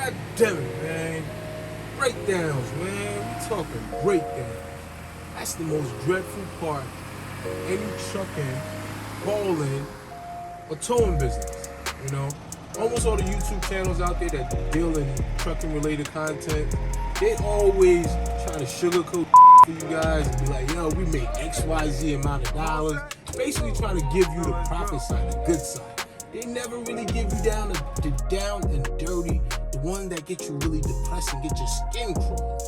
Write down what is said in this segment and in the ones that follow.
God damn it, man. Breakdowns, man. We talking breakdowns. That's the most dreadful part of any trucking, hauling, or towing business, you know? Almost all the YouTube channels out there that deal in trucking related content, they always try to sugarcoat for you guys and be like, yo, we made XYZ amount of dollars. Basically trying to give you the profit side, the good side. They never really give you down the down and dirty, the one that gets you really depressed and get your skin crawling.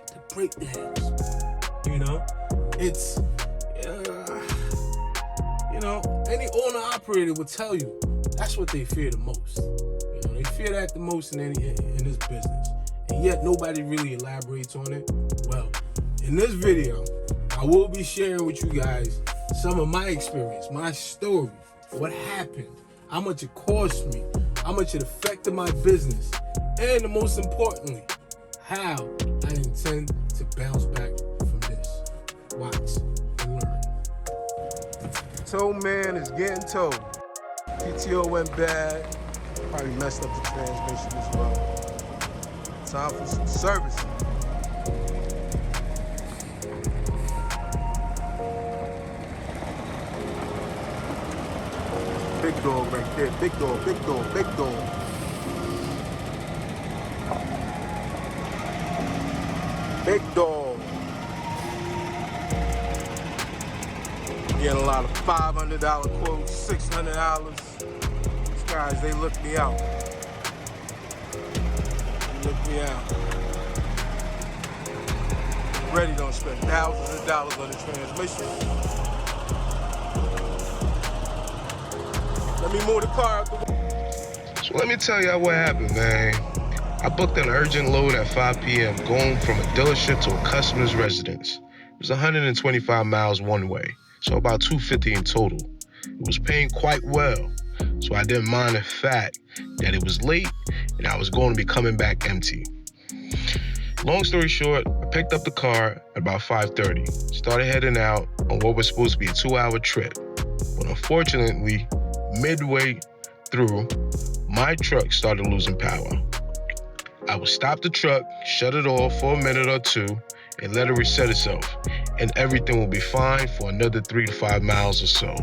The breakdowns. You know? It's, you know, any owner-operator will tell you that's what they fear the most. You know, they fear that the most in this business. And yet nobody really elaborates on it. Well, in this video, I will be sharing with you guys some of my experience, my story, what happened, how much it cost me, how much it affected my business, and most importantly, how I intend to bounce back from this. Watch and learn. Tow man is getting towed. PTO went bad, probably messed up the transmission as well. Time for some servicing. Big dog right there, big dog, big dog, big dog. Big dog. Getting a lot of $500 quotes, $600. These guys, they look me out. They look me out. Ready don't spend thousands of dollars on the transmission. Let me move the car out the way. So let me tell y'all what happened, man. I booked an urgent load at 5 p.m. going from a dealership to a customer's residence. It was 125 miles one way, so about $250 in total. It was paying quite well, so I didn't mind the fact that it was late and I was going to be coming back empty. Long story short, I picked up the car at about 5:30, started heading out on what was supposed to be a 2-hour trip. But unfortunately, midway through, my truck started losing power. I would stop the truck, shut it off for a minute or two, and let it reset itself, and everything will be fine for another 3 to 5 miles or so.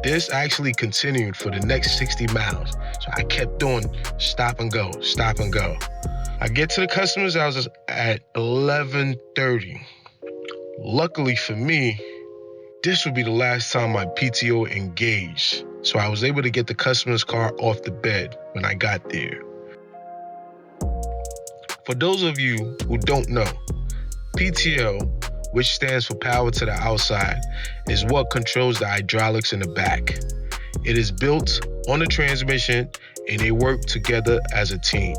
This actually continued for the next 60 miles, so I kept doing stop and go, stop and go. I get to the customer's house at 11:30. Luckily for me, this would be the last time my PTO engaged, so I was able to get the customer's car off the bed when I got there. For those of you who don't know, PTO, which stands for power to the outside, is what controls the hydraulics in the back. It is built on the transmission and they work together as a team.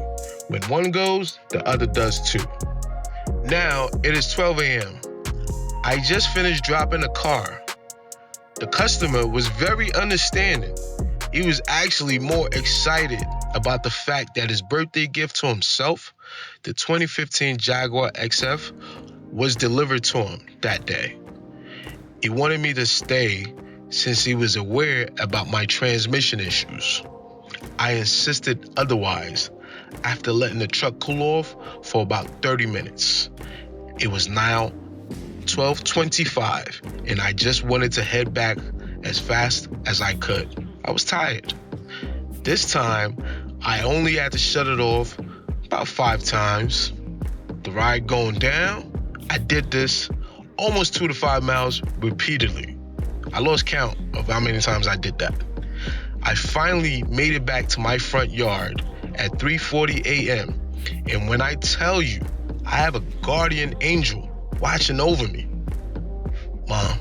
When one goes, the other does too. Now it is 12 a.m. I just finished dropping a car. The customer was very understanding. He was actually more excited about the fact that his birthday gift to himself, the 2015 Jaguar XF, was delivered to him that day. He wanted me to stay since he was aware about my transmission issues. I insisted otherwise after letting the truck cool off for about 30 minutes. It was now 12:25 and I just wanted to head back as fast as I could. I was tired. This time, I only had to shut it off about 5 times. The ride going down, I did this almost 2 to 5 miles repeatedly. I lost count of how many times I did that. I finally made it back to my front yard at 3:40 a.m. And when I tell you, I have a guardian angel watching over me. Mom,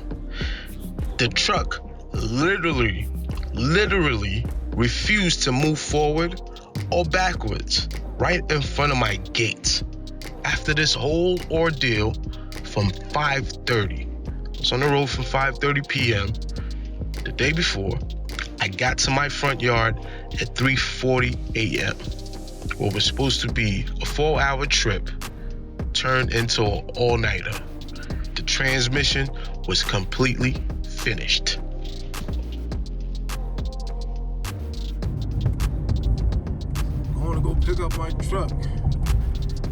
the truck literally refused to move forward or backwards right in front of my gate. After this whole ordeal from 5:30, I was on the road from 5:30 p.m. The day before, I got to my front yard at 3:40 a.m. What was supposed to be a 4-hour trip turned into an all-nighter. The transmission was completely finished. Going to go pick up my truck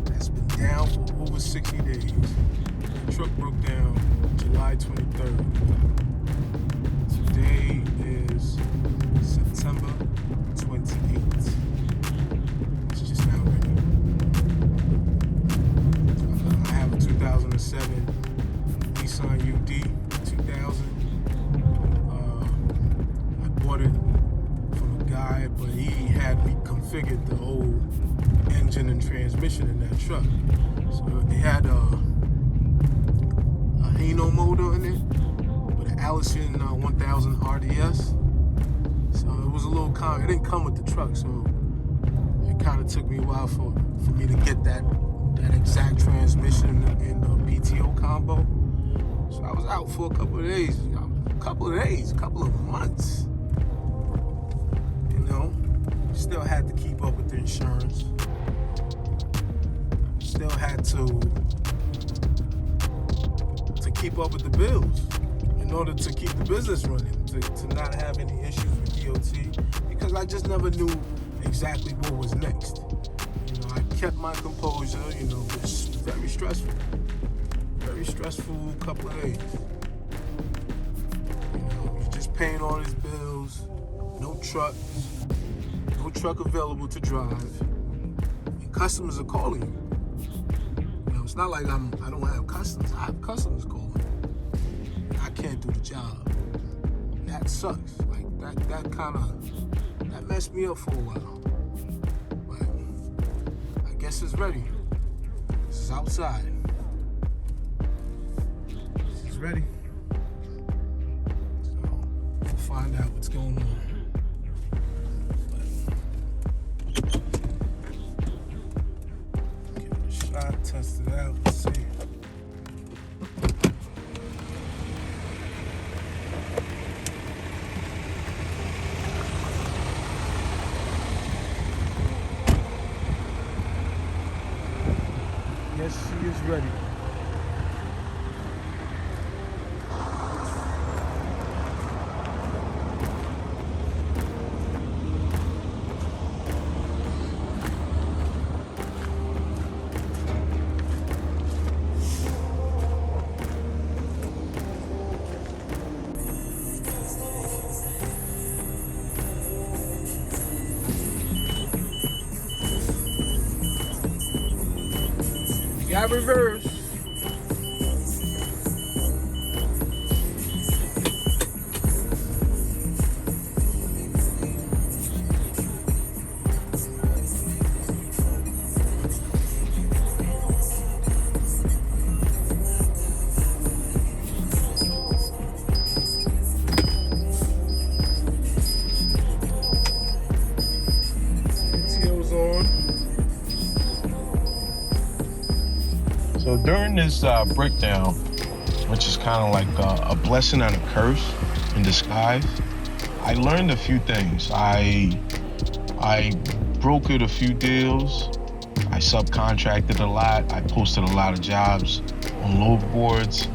that's been down for over 60 days. The truck broke down July 23rd. Today is September 28th. It's just now ready. I have a 2007 Nissan UD 2000. I bought it from a guy, but he had reconfigured the whole engine and transmission in that truck. So it had a Hino motor in it with an Allison 1000 RDS. So it was a little it didn't come with the truck, so it kind of took me a while for me to get that exact transmission in the PTO combo. So I was out for a couple of months. You know, still had to keep up with the insurance. Still had to keep up with the bills in order to keep the business running, to not have any issues with DOT, because I just never knew exactly what was next. You know, I kept my composure. You know, it was very stressful couple of days. You know, you're just paying all these bills, no truck available to drive, and customers are calling you. You know, it's not like I don't have customers. I have customers calling. I can't do the job. That sucks. Like that messed me up for a while. But I guess it's ready. This is outside. It's ready. So we'll find out what's going on. Give it a shot, test it out, let's see. Yes, she is ready. Got reverse. PTO's on. So during this breakdown, which is kind of like a blessing and a curse in disguise, I learned a few things. I brokered a few deals. I subcontracted a lot. I posted a lot of jobs on load boards.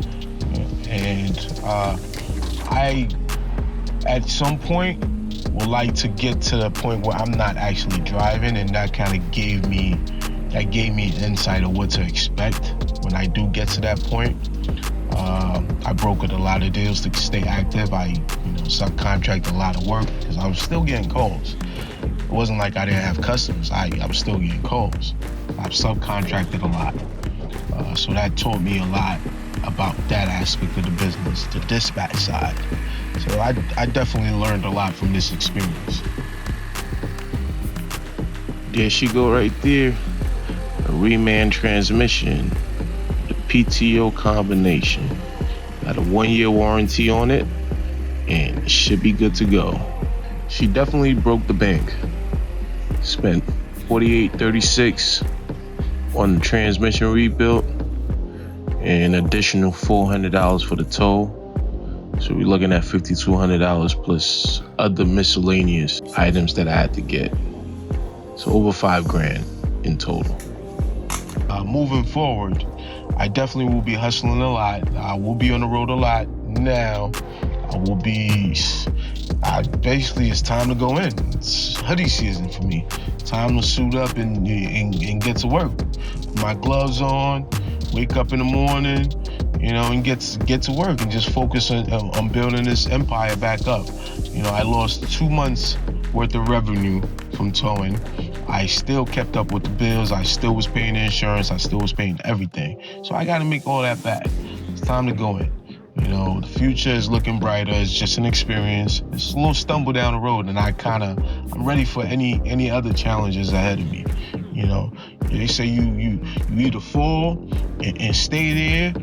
And I, at some point, would like to get to the point where I'm not actually driving, and that kind of gave me insight of what to expect when I do get to that point. I brokered a lot of deals to stay active. I subcontracted a lot of work because I was still getting calls. It wasn't like I didn't have customers. I was still getting calls. I've subcontracted a lot. So that taught me a lot about that aspect of the business, the dispatch side. So I definitely learned a lot from this experience. There she go right there. A reman transmission, the PTO combination. Got a 1-year warranty on it, and it should be good to go. She definitely broke the bank. Spent $48.36 on the transmission rebuild, and an additional $400 for the tow. So we're looking at $5,200 plus other miscellaneous items that I had to get. So over $5,000 in total. Moving forward, I definitely will be hustling a lot. I will be on the road a lot now. I will be basically it's time to go in. It's hoodie season for me. Time to suit up and get to work. My gloves on, wake up in the morning, and get to work and just focus on building this empire back up. I lost 2 months worth of revenue from towing. I still kept up with the bills. I still was paying the insurance. I still was paying everything. So I got to make all that back. It's time to go in. The future is looking brighter. It's just an experience. It's a little stumble down the road, and I'm ready for any other challenges ahead of me. They say you either fall and stay there,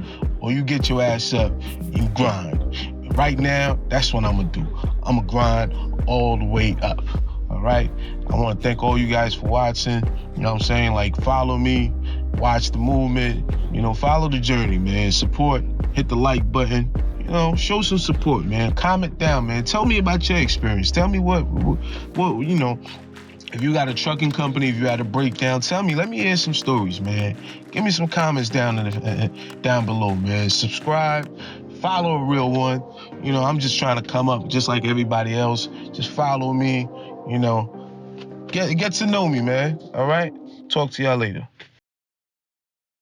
or you get your ass up and grind. Right now, that's what I'm gonna do. I'm gonna grind all the way up. All right. I want to thank all you guys for watching. You know what I'm saying? Like, follow me, watch the movement. Follow the journey, man. Support. Hit the like button. Show some support, man. Comment down, man. Tell me about your experience. Tell me what if you got a trucking company, if you had a breakdown, tell me. Let me hear some stories, man. Give me some comments down below, man. Subscribe. Follow a real one. I'm just trying to come up just like everybody else. Just follow me. Get to know me, man. All right? Talk to y'all later.